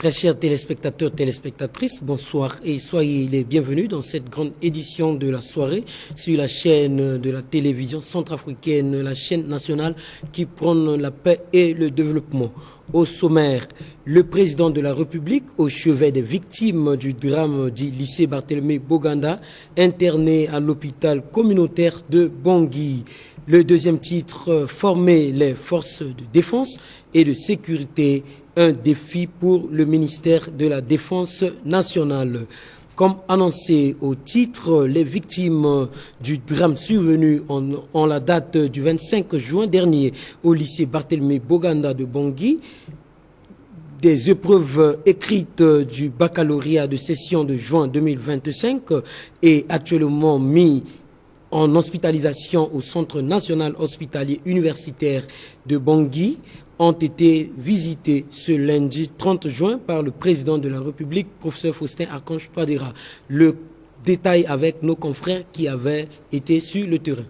Très chers téléspectateurs, téléspectatrices, bonsoir et soyez les bienvenus dans cette grande édition de la soirée sur la chaîne de la télévision centrafricaine, la chaîne nationale qui prône la paix et le développement. Au sommaire, le président de la République au chevet des victimes du drame du lycée Barthélemy Boganda, interné à l'hôpital communautaire de Bangui. Le deuxième titre, former les forces de défense et de sécurité, un défi pour le ministère de la Défense nationale. Comme annoncé au titre, les victimes du drame survenu en la date du 25 juin dernier au lycée Barthélemy Boganda de Bangui, des épreuves écrites du baccalauréat de session de juin 2025 est actuellement mis en hospitalisation au Centre national hospitalier universitaire de Bangui ont été visités ce lundi 30 juin par le président de la République, professeur Faustin Archange Touadéra. Le détail avec nos confrères qui avaient été sur le terrain.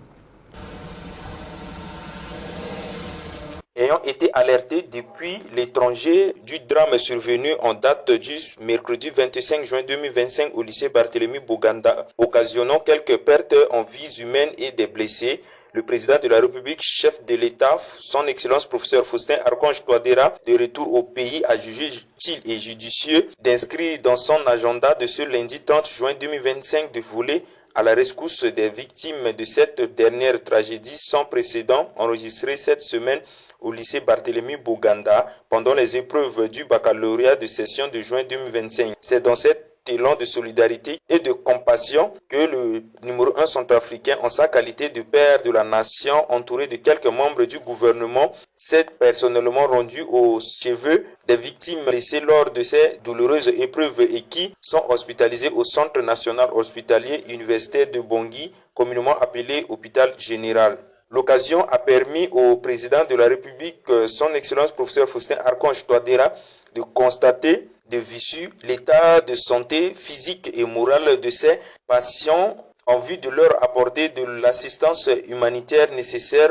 Ayant été alertés depuis l'étranger du drame survenu en date du mercredi 25 juin 2025 au lycée Barthélemy Boganda, occasionnant quelques pertes en vies humaines et des blessés, le président de la République, chef de l'État, son Excellence professeur Faustin Archange Touadéra, de retour au pays, a jugé utile et judicieux d'inscrire dans son agenda de ce lundi 30 juin 2025 de voler à la rescousse des victimes de cette dernière tragédie sans précédent enregistrée cette semaine au lycée Barthélemy Boganda pendant les épreuves du baccalauréat de session de juin 2025. C'est dans cet élan de solidarité et de compassion que le numéro 1 centrafricain, en sa qualité de père de la nation, entouré de quelques membres du gouvernement, s'est personnellement rendu au chevet des victimes blessées lors de ces douloureuses épreuves et qui sont hospitalisées au Centre national hospitalier universitaire de Bangui, communément appelé hôpital général. L'occasion a permis au président de la République, son Excellence professeur Faustin Archange Touadéra, de constater de visu l'état de santé physique et morale de ces patients en vue de leur apporter de l'assistance humanitaire nécessaire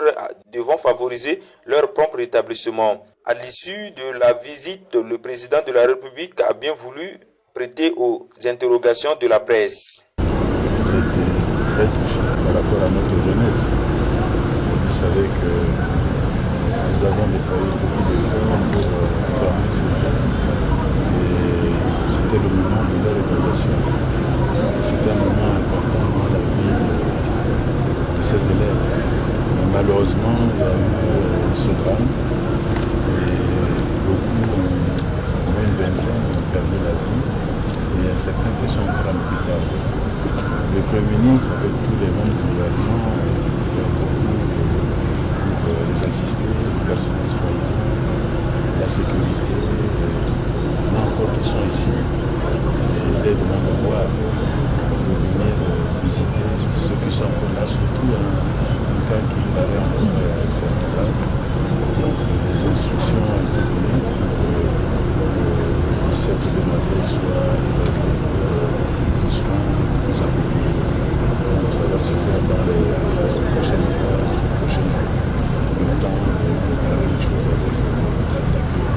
devant favoriser leur propre rétablissement. À l'issue de la visite, le président de la République a bien voulu prêter aux interrogations de la presse. J'ai été très touché par rapport à notre jeunesse. Vous savez que nous avons déployé beaucoup d'efforts pour former ces jeunes. Et c'était le moment de leur évaluation. C'était un moment important dans la vie de ces élèves. Mais malheureusement, il y a eu ce drame. Et beaucoup, au moins une vingtaine, ont perdu la vie. Et il y a certains qui sont vraiment plus tard. Le Premier ministre, avec tous les membres du gouvernement, fait beaucoup pour les assister, les personnels soignants, la sécurité. Là encore, qui sont ici, et les demandent de voir, de venir visiter ceux qui sont encore là, surtout un cas qui paraît encore extrêmement grave. Donc, les instructions ont été données pour que cette demoiselle soit évacuée pour les soins plus appropriés. Donc, ça va se faire dans les prochaines jours, le temps de préparer les choses avec l'hôpital d'accueil.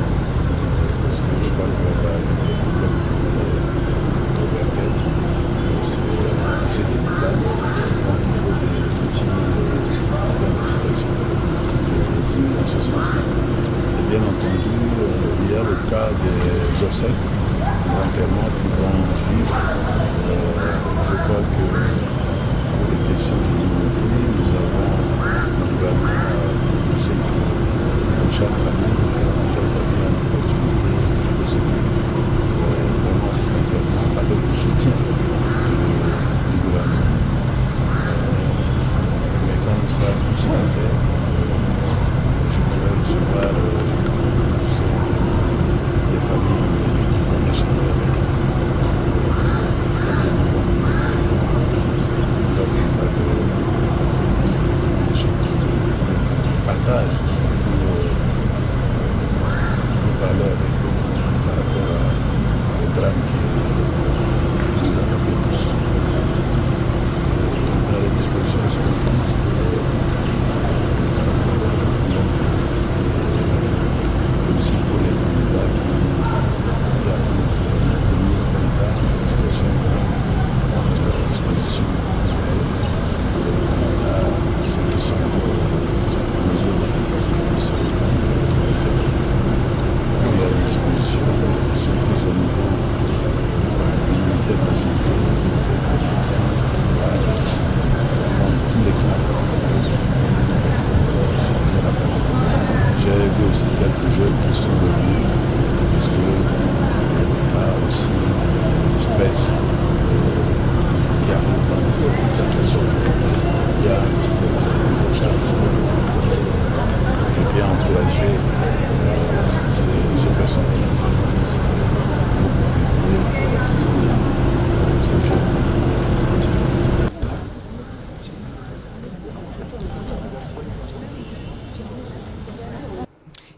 Parce que je crois que la de vertèbre, c'est délicat. Donc il faut des outils d'investigation. C'est dans ce sens-là. Et bien entendu, il y a le cas des obsèques, des enterrements qui vont suivre. Je crois que pour les questions de dignité, nous avons le gouvernement, je sais que dans chaque famille a une opportunité de se dire vraiment cet enterrement avec le soutien du gouvernement. Mais quand ça tout sera fait, je pourrais recevoir les familles qu'on échange avec. Partage,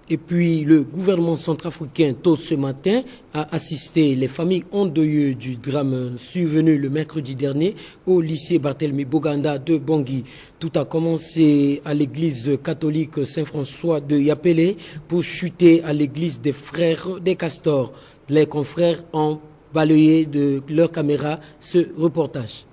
Et puis, le gouvernement centrafricain, tôt ce matin, a assisté les familles endeuillées du drame survenu le mercredi dernier au lycée Barthélemy Boganda de Bangui. Tout a commencé à l'église catholique Saint-François de Yapélé pour chuter à l'église des Frères des Castors. Les confrères ont balayé de leur caméra ce reportage.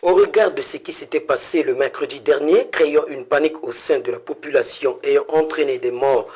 Au regard de ce qui s'était passé le mercredi dernier, créant une panique au sein de la population ayant entraîné des morts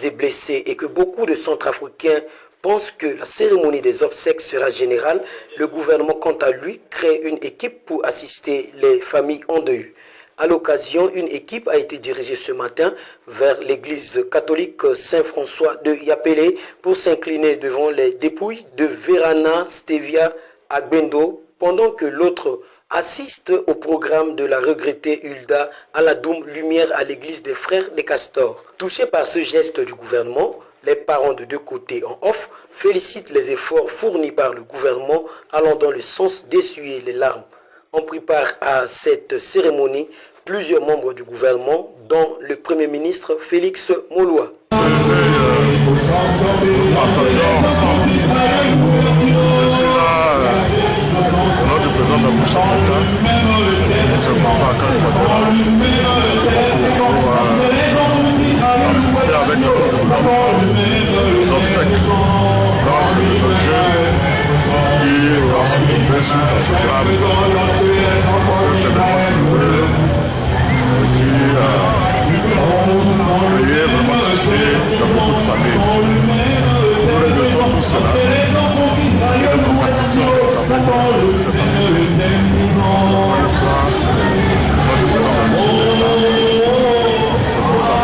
et blessés et que beaucoup de Centrafricains pensent que la cérémonie des obsèques sera générale, le gouvernement, quant à lui, crée une équipe pour assister les familles endeuillées. À l'occasion, une équipe a été dirigée ce matin vers l'église catholique Saint-François de Yapélé pour s'incliner devant les dépouilles de Verana Stevia Agbendo, pendant que l'autre assiste au programme de la regrettée Hulda à la Doum Lumière à l'église des Frères des Castors. Touchés par ce geste du gouvernement, les parents de deux côtés en off félicitent les efforts fournis par le gouvernement allant dans le sens d'essuyer les larmes. On prit part à cette cérémonie plusieurs membres du gouvernement, dont le Premier ministre Félix Moloua. C'est pour ça que je participer avec le gouvernement aux obstacles dans le jeu qui va se trouver suite à ce drame. C'est un événement qui a créé vraiment de soucis dans beaucoup de familles. Nous regrettons tout cela et nous compatissons avec cette famille. C'est pour ça que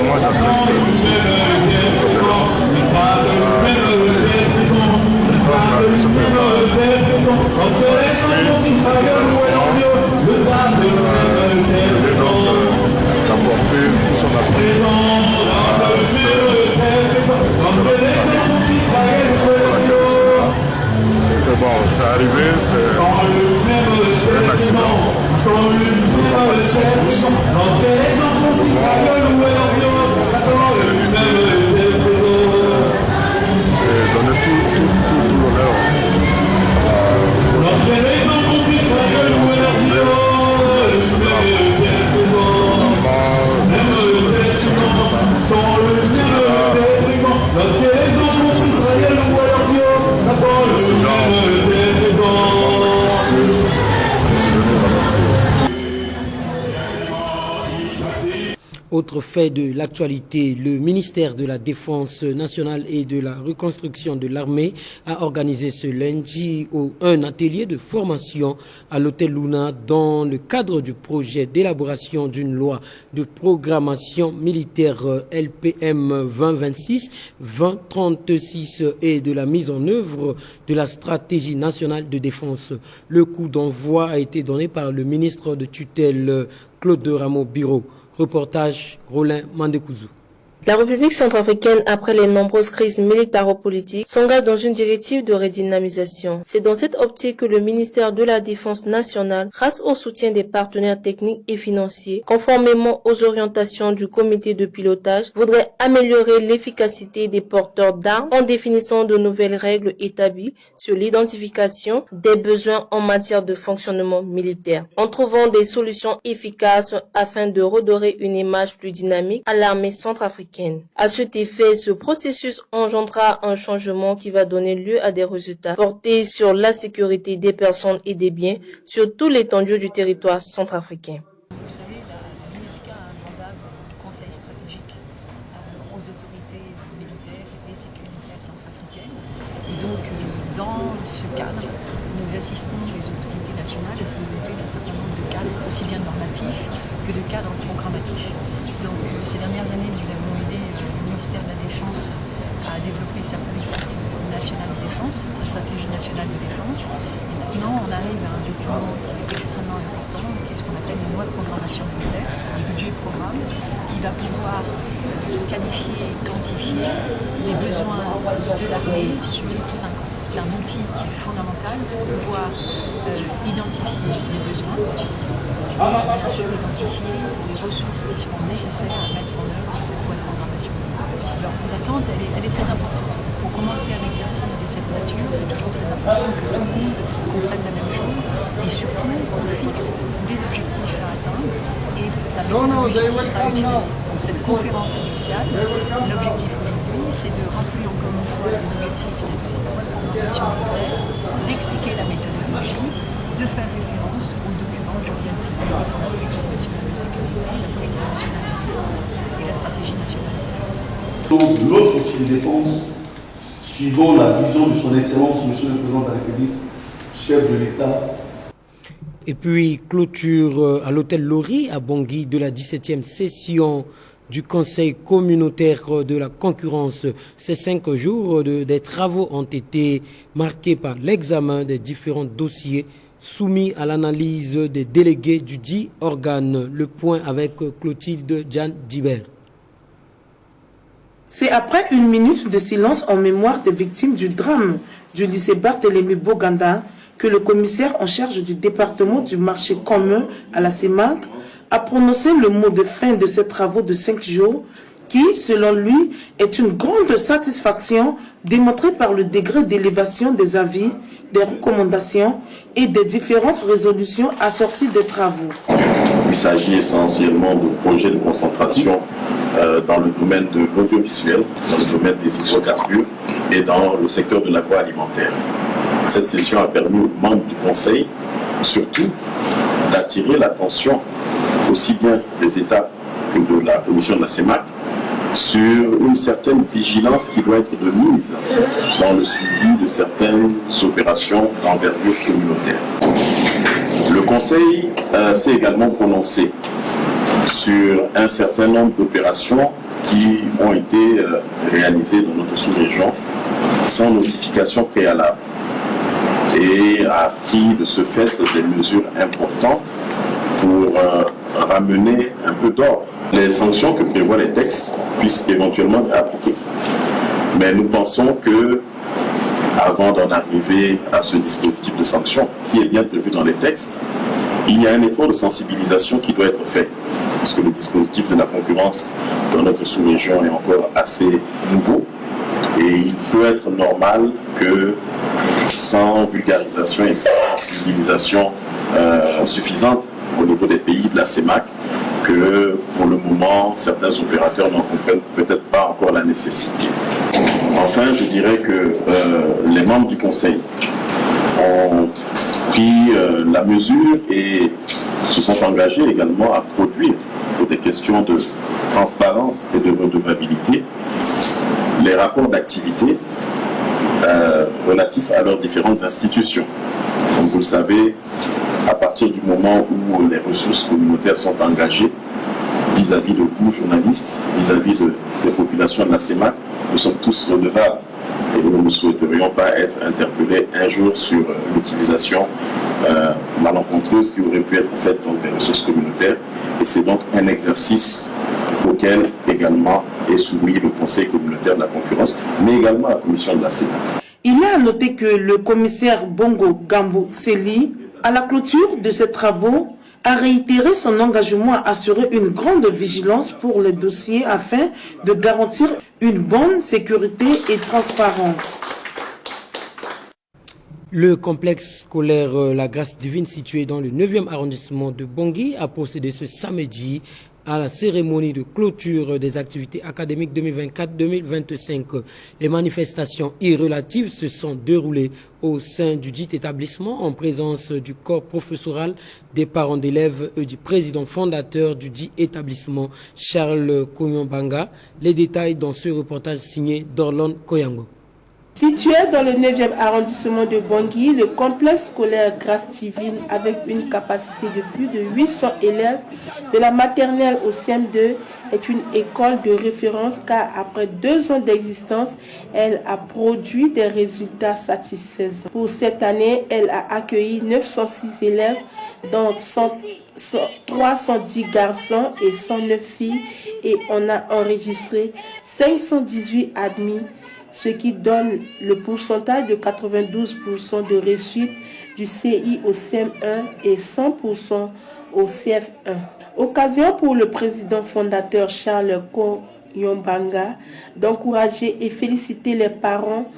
moi j'adresse d'apporter tout son appui à c'est arrivé, c'est un accident. Nous compatissons tous. C'est l'éviter et donner tout l'honneur aux gens qui ont survécu à ce drame. Ce genre Autre fait de l'actualité, le ministère de la Défense nationale et de la reconstruction de l'armée a organisé ce lundi un atelier de formation à l'hôtel Luna dans le cadre du projet d'élaboration d'une loi de programmation militaire LPM 2026-2036 et de la mise en œuvre de la stratégie nationale de défense. Le coup d'envoi a été donné par le ministre de tutelle Claude Rameau-Biro. Reportage Roland Mandekouzou. La République centrafricaine, après les nombreuses crises militaro-politiques, s'engage dans une directive de redynamisation. C'est dans cette optique que le ministère de la Défense nationale, grâce au soutien des partenaires techniques et financiers, conformément aux orientations du comité de pilotage, voudrait améliorer l'efficacité des porteurs d'armes en définissant de nouvelles règles établies sur l'identification des besoins en matière de fonctionnement militaire, en trouvant des solutions efficaces afin de redorer une image plus dynamique à l'armée centrafricaine. À cet effet, ce processus engendrera un changement qui va donner lieu à des résultats portés sur la sécurité des personnes et des biens sur tout l'étendue du territoire centrafricain. Vous savez, la MINUSCA a un mandat de conseil stratégique aux autorités militaires et sécuritaires centrafricaines. Et donc, dans ce cadre, nous assistons les autorités nationales à se doter d'un certain nombre de cadres, aussi bien normatifs que de cadres programmatifs. Donc, ces dernières années, nous avons aidé le ministère de la Défense à développer sa politique nationale de défense, sa stratégie nationale de défense. Et maintenant, on arrive à un document qui est extrêmement important, qui est ce qu'on appelle une loi de programmation militaire. budget programme qui va pouvoir qualifier, quantifier les besoins de l'armée sur 5 ans. C'est un outil qui est fondamental pour pouvoir identifier les besoins et bien sûr identifier les ressources qui seront nécessaires à mettre en œuvre cette loi de programmation. Alors l'attente, elle est très importante. Pour commencer un exercice de cette nature, c'est toujours très important que tout le monde comprenne la même chose et surtout qu'on fixe des objectifs à atteindre et la méthodologie qui sera utilisée. Donc cette conférence initiale, l'objectif aujourd'hui, c'est de rappeler encore une fois les objectifs de cette loi de programmation militaire, d'expliquer la méthodologie, de faire référence aux documents que je viens de citer, qui sont la politique nationale de sécurité, la politique nationale de défense et la stratégie nationale de défense. Donc notre outil de défense, suivant la vision de son Excellence, Monsieur le Président de la République, chef de l'État. Et puis clôture à l'hôtel Lori à Bangui de la 17e session du Conseil communautaire de la concurrence. Ces 5 jours des travaux ont été marqués par l'examen des différents dossiers soumis à l'analyse des délégués du dit organe. Le point avec Clotilde Jeanne Dibert. C'est après une minute de silence en mémoire des victimes du drame du lycée Barthélemy Boganda que le commissaire en charge du département du marché commun à la CEMAC a prononcé le mot de fin de ces travaux de 5 jours qui, selon lui, est une grande satisfaction démontrée par le degré d'élévation des avis, des recommandations et des différentes résolutions assorties des travaux. Il s'agit essentiellement de projets de concentration dans le domaine de l'audiovisuel, dans le domaine des hydrocarbures et dans le secteur de l'agroalimentaire. Cette session a permis aux membres du Conseil, surtout, d'attirer l'attention aussi bien des États que de la commission de la CEMAC sur une certaine vigilance qui doit être de mise dans le suivi de certaines opérations d'envergure communautaire. Le Conseil s'est également prononcé sur un certain nombre d'opérations qui ont été réalisées dans notre sous-région sans notification préalable et a pris de ce fait des mesures importantes pour ramener un peu d'ordre. Les sanctions que prévoient les textes puissent éventuellement être appliquées. Mais nous pensons que, avant d'en arriver à ce dispositif de sanctions, qui est bien prévu dans les textes, il y a un effort de sensibilisation qui doit être fait. Parce que le dispositif de la concurrence dans notre sous-région est encore assez nouveau. Et il peut être normal que, sans vulgarisation et sans sensibilisation suffisante au niveau des pays de la CEMAC, que pour le moment, certains opérateurs n'en comprennent peut-être pas encore la nécessité. Enfin, je dirais que les membres du Conseil ont pris la mesure et se sont engagés également à produire, pour des questions de transparence et de redevabilité, les rapports d'activité relatifs à leurs différentes institutions. Comme vous le savez, à partir du moment où les ressources communautaires sont engagées vis-à-vis de vous, journalistes, vis-à-vis des populations de la CEMAC, nous sommes tous redevables. Et nous ne souhaiterions pas être interpellés un jour sur l'utilisation malencontreuse qui aurait pu être faite donc, des ressources communautaires. Et c'est donc un exercice auquel également est soumis le Conseil communautaire de la concurrence, mais également la commission de la CEMAC. Il est à noter que le commissaire Bongo Gambo Seli, à la clôture de ces travaux, a réitéré son engagement à assurer une grande vigilance pour les dossiers afin de garantir une bonne sécurité et transparence. Le complexe scolaire La Grâce Divine, situé dans le 9e arrondissement de Bangui, a procédé ce samedi à la cérémonie de clôture des activités académiques 2024-2025. Les manifestations irrelatives se sont déroulées au sein du dit établissement en présence du corps professoral, des parents d'élèves et du président fondateur du dit établissement, Charles Kounyon-Banga. Les détails dans ce reportage signé d'Orlon Koyango. Situé dans le 9e arrondissement de Bangui, le complexe scolaire Grâce Divine, avec une capacité de plus de 800 élèves, de la maternelle au CM2, est une école de référence car après 2 ans d'existence, elle a produit des résultats satisfaisants. Pour cette année, elle a accueilli 906 élèves, dont 310 garçons et 109 filles, et on a enregistré 518 admis, ce qui donne le pourcentage de 92% de réussite du CI au CM1 et 100% au CF1. Occasion pour le président fondateur Charles Koyombanga d'encourager et féliciter les parents,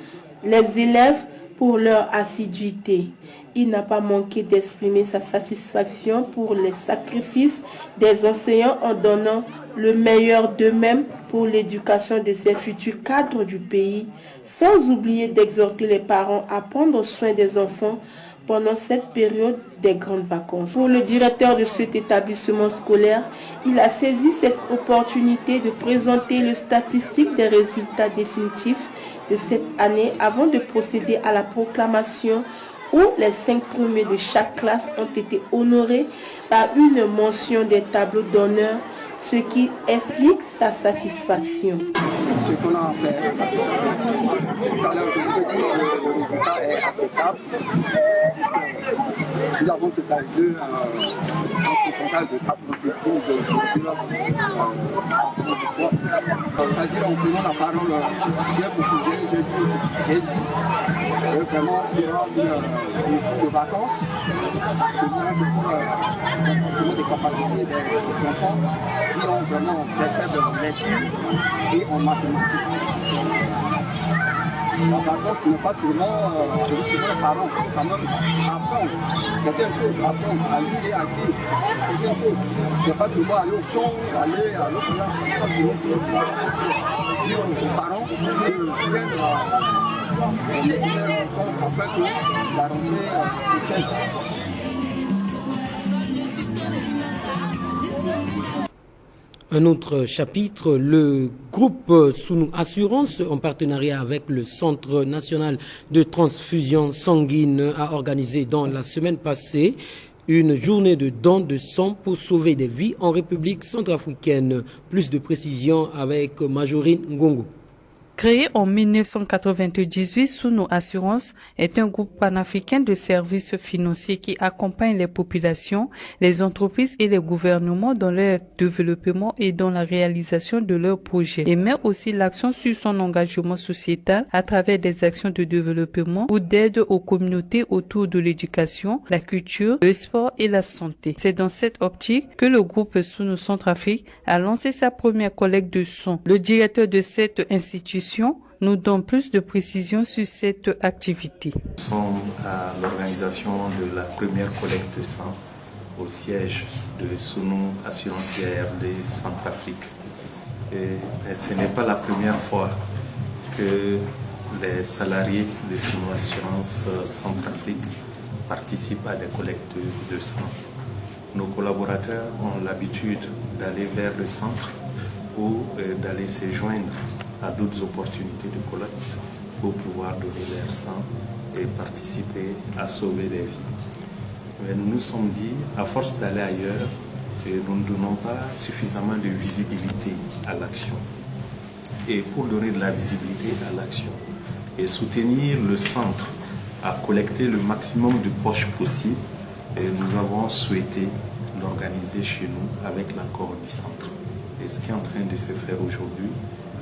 les élèves pour leur assiduité. Il n'a pas manqué d'exprimer sa satisfaction pour les sacrifices des enseignants en donnant le meilleur d'eux-mêmes pour l'éducation de ces futurs cadres du pays, sans oublier d'exhorter les parents à prendre soin des enfants pendant cette période des grandes vacances. Pour le directeur de cet établissement scolaire, il a saisi cette opportunité de présenter les statistiques des résultats définitifs de cette année avant de procéder à la proclamation où les 5 premiers de chaque classe ont été honorés par une mention des tableaux d'honneur, ce qui explique sa satisfaction. Ce qu'on a fait, tout à l'heure, je vous ai dit que le résultat est acceptable. Nous avons totalisé un pourcentage de 92. C'est-à-dire, en prenant la parole, j'ai dit, vraiment, durant une cours de vacances, c'est bien pour le des capacités des enfants qui ont vraiment des faibles en lecture et en mathématiques. La vacance, ce n'est pas seulement les parents, quand même apprendre, c'est une chose, apprendre à lire et à écrire, c'est une chose. Ce n'est pas seulement aller au champ, aller à l'autre là, ça c'est une chose. Dire aux parents de bien l'éduquer leur enfant afin que la rentrée prochaine. Un autre chapitre, le groupe Sounou Assurance, en partenariat avec le Centre national de transfusion sanguine, a organisé dans la semaine passée une journée de don de sang pour sauver des vies en République centrafricaine. Plus de précisions avec Majorine Ngongo. Créé en 1998, Sounou Assurance est un groupe panafricain de services financiers qui accompagne les populations, les entreprises et les gouvernements dans leur développement et dans la réalisation de leurs projets, et met aussi l'accent sur son engagement sociétal à travers des actions de développement ou d'aide aux communautés autour de l'éducation, la culture, le sport et la santé. C'est dans cette optique que le groupe Sounou Centrafrique a lancé sa première collecte de sang. Le directeur de cette institution nous donne plus de précisions sur cette activité. Nous sommes à l'organisation de la première collecte de sang au siège de Sounou Assurance IARD Centrafrique. Et ce n'est pas la première fois que les salariés de Sounou Assurance Centrafrique participent à des collectes de sang. Nos collaborateurs ont l'habitude d'aller vers le centre ou d'aller se joindre à d'autres opportunités de collecte pour pouvoir donner leur sang et participer à sauver des vies. Mais nous nous sommes dit, à force d'aller ailleurs, nous ne donnons pas suffisamment de visibilité à l'action. Et pour donner de la visibilité à l'action et soutenir le centre à collecter le maximum de poches possible, nous avons souhaité l'organiser chez nous avec l'accord du centre. Et ce qui est en train de se faire aujourd'hui,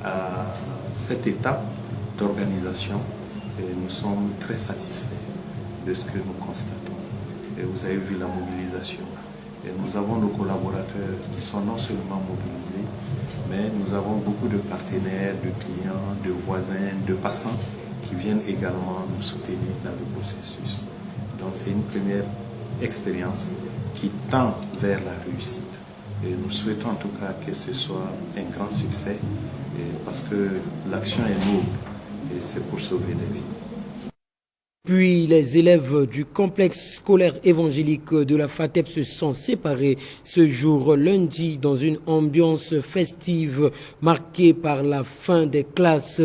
à cette étape d'organisation, nous sommes très satisfaits de ce que nous constatons. Et vous avez vu la mobilisation. Et nous avons nos collaborateurs qui sont non seulement mobilisés, mais nous avons beaucoup de partenaires, de clients, de voisins, de passants qui viennent également nous soutenir dans le processus. Donc c'est une première expérience qui tend vers la réussite. Et nous souhaitons en tout cas que ce soit un grand succès parce que l'action est noble et c'est pour sauver des vies. Puis les élèves du complexe scolaire évangélique de la FATEP se sont séparés ce jour lundi dans une ambiance festive marquée par la fin des classes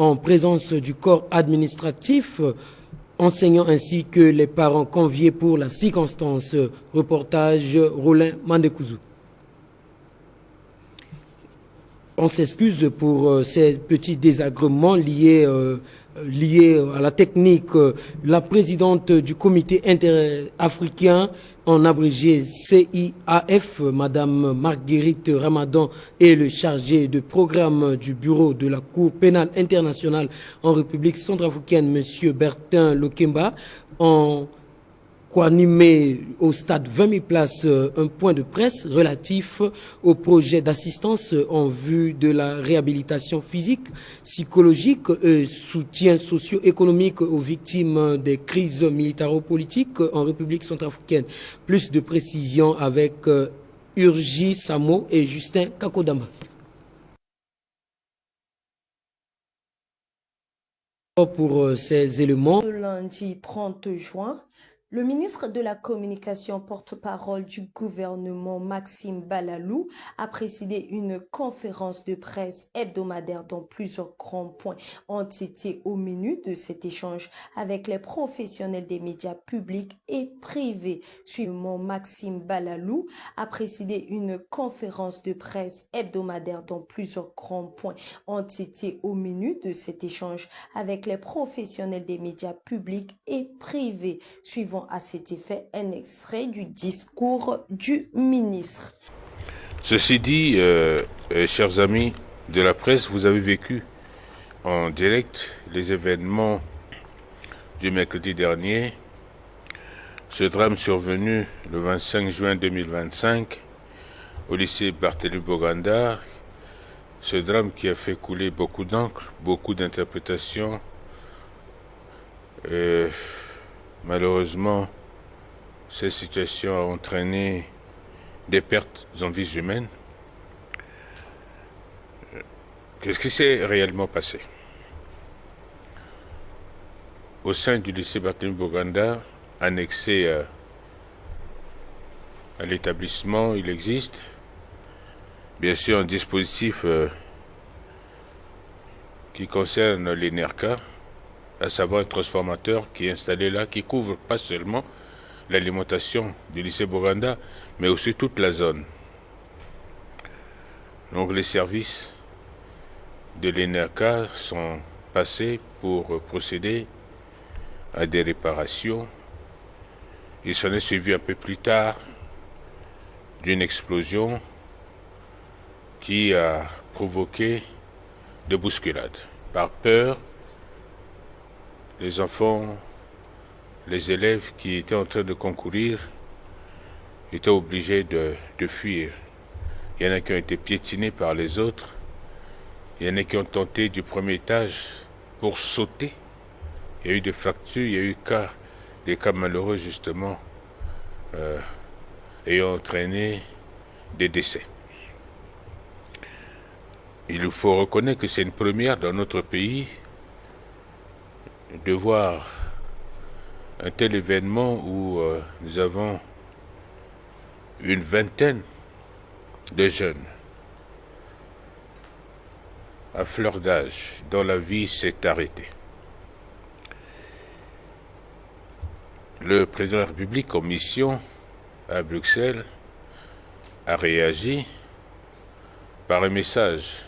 en présence du corps administratif, enseignants ainsi que les parents conviés pour la circonstance. Reportage Rollin Mandekouzou. On s'excuse pour ces petits désagréments liés à la technique. La présidente du comité interafricain, en abrégé CIAF, Madame Marguerite Ramadan, et le chargé de programme du bureau de la Cour pénale internationale en République centrafricaine, Monsieur Bertin Lokemba, ont co-animé au stade 20 000 places un point de presse relatif au projet d'assistance en vue de la réhabilitation physique, psychologique et soutien socio-économique aux victimes des crises militaro-politiques en République centrafricaine. Plus de précisions avec Urgi Samo et Justin Kakodama. Pour ces éléments. Le lundi 30 juin, le ministre de la Communication, porte-parole du gouvernement, Maxime Balalou, a présidé une conférence de presse hebdomadaire dont plusieurs grands points ont été au menu de cet échange avec les professionnels des médias publics et privés. Suivant Maxime Balalou a présidé une conférence de presse hebdomadaire dont plusieurs grands points ont été au menu de cet échange avec les professionnels des médias publics et privés. Suivant à cet effet un extrait du discours du ministre. Ceci dit, chers amis de la presse, vous avez vécu en direct les événements du mercredi dernier. Ce drame survenu le 25 juin 2025 au lycée Barthélemy Boganda, ce drame qui a fait couler beaucoup d'encre, beaucoup d'interprétations. Malheureusement, cette situation a entraîné des pertes en vies humaines. Qu'est-ce qui s'est réellement passé? Au sein du lycée Barthélemy Boganda, annexé à l'établissement, il existe bien sûr un dispositif qui concerne les NERCA, à savoir un transformateur qui est installé là, qui couvre pas seulement l'alimentation du lycée Boganda, mais aussi toute la zone. Donc les services de l'ENERCA sont passés pour procéder à des réparations. Il s'en est suivi un peu plus tard d'une explosion qui a provoqué de bousculades. Par peur, les enfants, les élèves qui étaient en train de concourir étaient obligés de fuir. Il y en a qui ont été piétinés par les autres. Il y en a qui ont tenté du premier étage pour sauter. Il y a eu des fractures, il y a eu des cas malheureux justement ayant entraîné des décès. Il faut reconnaître que c'est une première dans notre pays de voir un tel événement où nous avons une vingtaine de jeunes à fleur d'âge dont la vie s'est arrêtée. Le président de la République en mission à Bruxelles a réagi par un message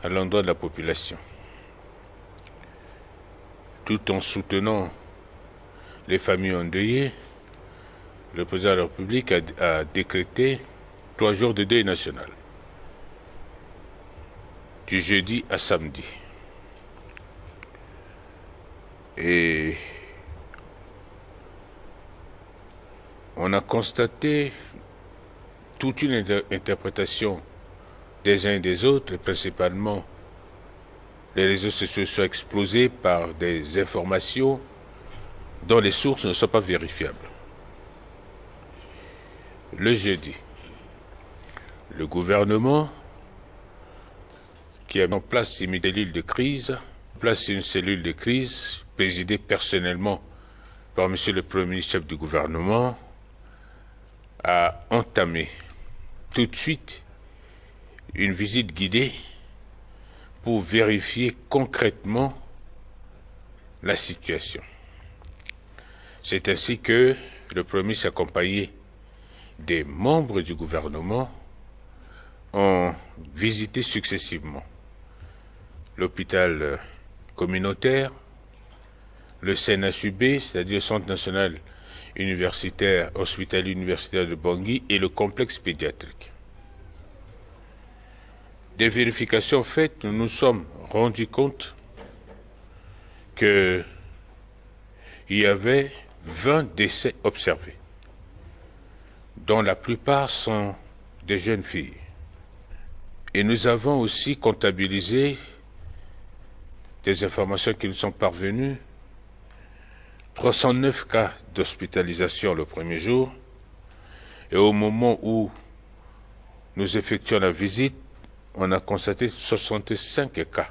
à l'endroit de la population, tout en soutenant les familles endeuillées. Le président de la République a décrété 3 jours de deuil national, du jeudi à samedi. Et on a constaté toute une interprétation des uns et des autres, et principalement les réseaux sociaux sont explosés par des informations dont les sources ne sont pas vérifiables. Le jeudi, le gouvernement, qui a mis en place une cellule de crise, présidée personnellement par M. le Premier ministre chef du gouvernement, a entamé tout de suite une visite guidée pour vérifier concrètement la situation. C'est ainsi que le Premier ministre, accompagné des membres du gouvernement, ont visité successivement l'hôpital communautaire, le CNHUB, c'est-à-dire le Centre national universitaire, hospitalier universitaire de Bangui, et le complexe pédiatrique. Des vérifications faites, nous nous sommes rendus compte qu'il y avait 20 décès observés, dont la plupart sont des jeunes filles. Et nous avons aussi comptabilisé des informations qui nous sont parvenues, 309 cas d'hospitalisation le premier jour, et au moment où nous effectuons la visite, on a constaté 65 cas.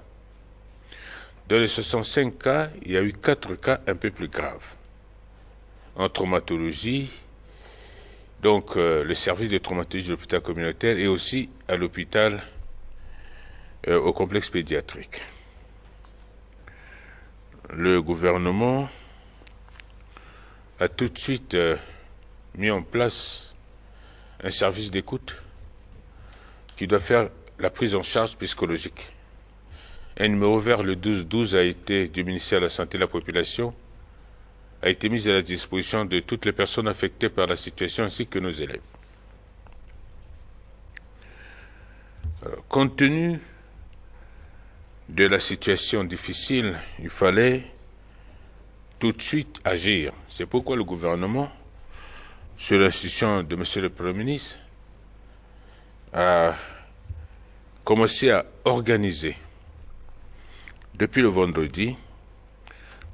Dans les 65 cas, il y a eu 4 cas un peu plus graves. En traumatologie, donc le service de traumatologie de l'hôpital communautaire et aussi à l'hôpital au complexe pédiatrique. Le gouvernement a tout de suite mis en place un service d'écoute qui doit faire la prise en charge psychologique. Un numéro vert, le 1212, a été du ministère de la Santé et de la Population, a été mis à la disposition de toutes les personnes affectées par la situation ainsi que nos élèves. Alors, compte tenu de la situation difficile, il fallait tout de suite agir. C'est pourquoi le gouvernement, sur l'institution de M. le Premier ministre, a commencé à organiser, depuis le vendredi,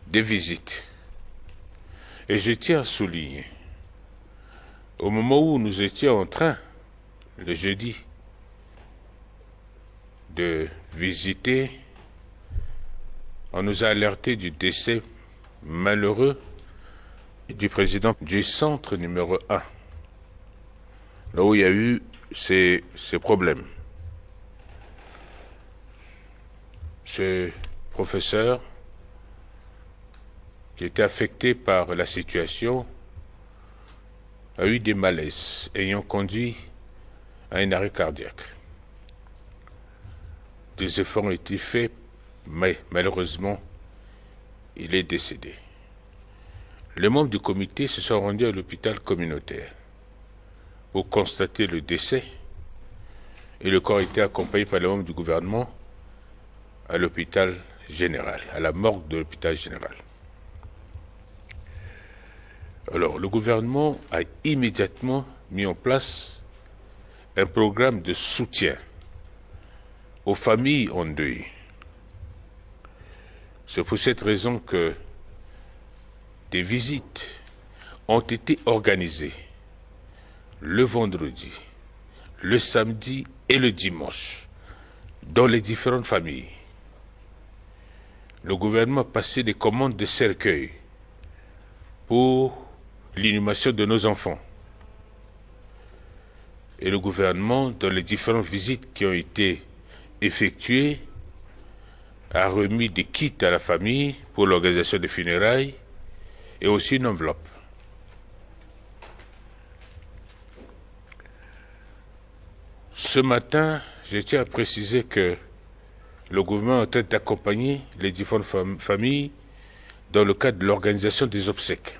des visites. Et je tiens à souligner, au moment où nous étions en train, le jeudi, de visiter, on nous a alerté du décès malheureux du président du centre numéro 1, là où il y a eu ces problèmes. Ce professeur qui était affecté par la situation a eu des malaises ayant conduit à un arrêt cardiaque. Des efforts ont été faits, mais malheureusement, il est décédé. Les membres du comité se sont rendus à l'hôpital communautaire pour constater le décès et le corps a été accompagné par les membres du gouvernement à l'hôpital général, à la morgue de l'hôpital général. Alors, le gouvernement a immédiatement mis en place un programme de soutien aux familles en deuil. C'est pour cette raison que des visites ont été organisées le vendredi, le samedi et le dimanche dans les différentes familles. Le gouvernement a passé des commandes de cercueils pour l'inhumation de nos enfants. Et le gouvernement, dans les différentes visites qui ont été effectuées, a remis des kits à la famille pour l'organisation des funérailles et aussi une enveloppe. Ce matin, je tiens à préciser que le gouvernement est en train d'accompagner les différentes familles dans le cadre de l'organisation des obsèques.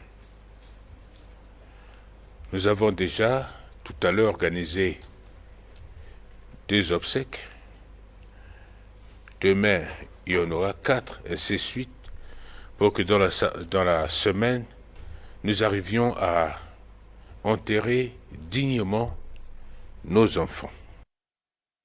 Nous avons déjà tout à l'heure organisé 2 obsèques. Demain, il y en aura 4, et ainsi de suite, pour que dans la semaine, nous arrivions à enterrer dignement nos enfants.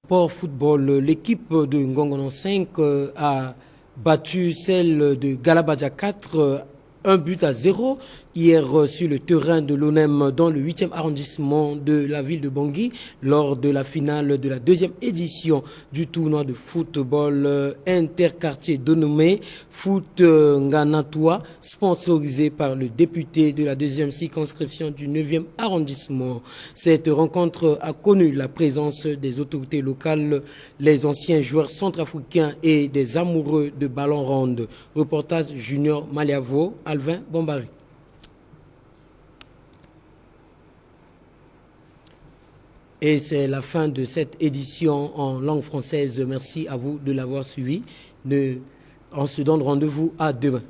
Pour football, l'équipe de Ngongono 5 a battu celle de Galabadja 4 1-0 hier sur le terrain de l'ONEM dans le 8e arrondissement de la ville de Bangui lors de la finale de la 2e édition du tournoi de football interquartier dénommé Foot Nganatoua, sponsorisé par le député de la 2e circonscription du 9e arrondissement. Cette rencontre a connu la présence des autorités locales, les anciens joueurs centrafricains et des amoureux de ballon ronde. Reportage Junior Maliavo, Alvin Bombari. Et c'est la fin de cette édition en langue française. Merci à vous de l'avoir suivi. On se donne rendez-vous à demain.